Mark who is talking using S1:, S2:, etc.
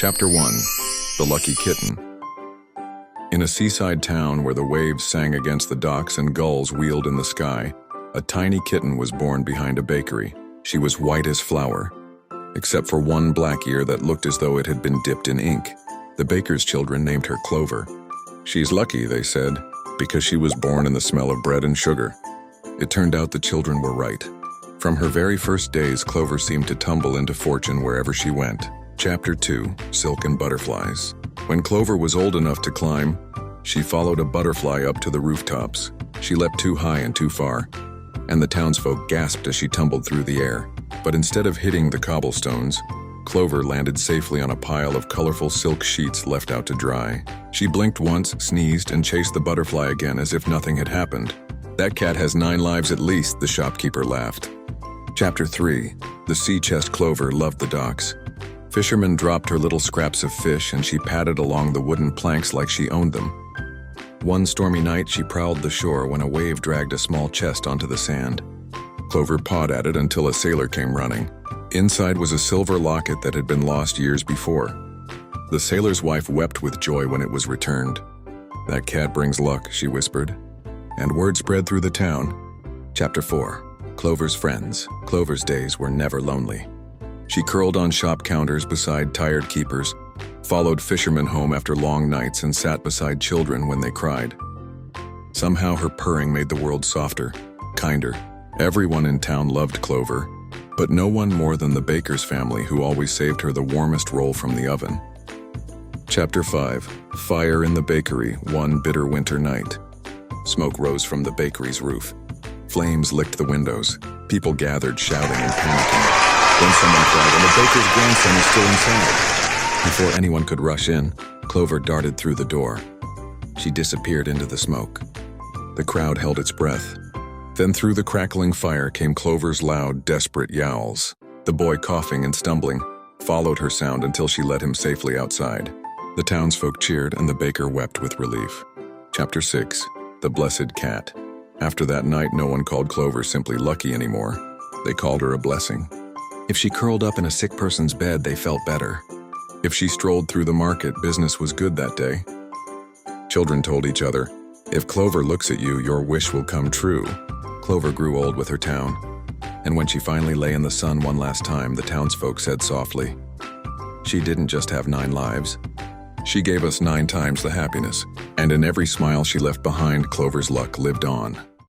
S1: Chapter 1. The Lucky Kitten. In a seaside town where the waves sang against the docks and gulls wheeled in the sky, a tiny kitten was born behind a bakery. She was white as flour, except for one black ear that looked as though it had been dipped in ink. The baker's children named her Clover. "She's lucky," they said, because she was born in the smell of bread and sugar. It turned out the children were right. From her very first days, Clover seemed to tumble into fortune wherever she went. Chapter 2. Silk and Butterflies. When Clover was old enough to climb, she followed a butterfly up to the rooftops. She leapt too high and too far, and the townsfolk gasped as she tumbled through the air. But instead of hitting the cobblestones, Clover landed safely on a pile of colorful silk sheets left out to dry. She blinked once, sneezed, and chased the butterfly again as if nothing had happened. "That cat has 9 lives at least," the shopkeeper laughed. Chapter 3. The sea chest Clover loved the docks. Fishermen dropped her little scraps of fish and she padded along the wooden planks like she owned them. One stormy night, she prowled the shore when a wave dragged a small chest onto the sand. Clover pawed at it until a sailor came running. Inside was a silver locket that had been lost years before. The sailor's wife wept with joy when it was returned. "That cat brings luck," she whispered. And word spread through the town. Chapter 4. Clover's Friends. Clover's days were never lonely. She curled on shop counters beside tired keepers, followed fishermen home after long nights, and sat beside children when they cried. Somehow her purring made the world softer, kinder. Everyone in town loved Clover, but no one more than the baker's family, who always saved her the warmest roll from the oven. Chapter 5. Fire in the Bakery. One bitter winter night. Smoke rose from the bakery's roof. Flames licked the windows. People gathered, shouting and panicking. Then someone cried, "And the baker's grandson is still inside." Before anyone could rush in, Clover darted through the door. She disappeared into the smoke. The crowd held its breath. Then through the crackling fire came Clover's loud, desperate yowls. The boy, coughing and stumbling, followed her sound until she led him safely outside. The townsfolk cheered and the baker wept with relief. Chapter 6. The Blessed Cat. After that night, no one called Clover simply lucky anymore. They called her a blessing. If she curled up in a sick person's bed, they felt better. If she strolled through the market, business was good that day. Children told each other, "If Clover looks at you, your wish will come true." Clover grew old with her town, and when she finally lay in the sun one last time, the townsfolk said softly, "She didn't just have 9 lives. She gave us 9 times the happiness." And in every smile she left behind, Clover's luck lived on.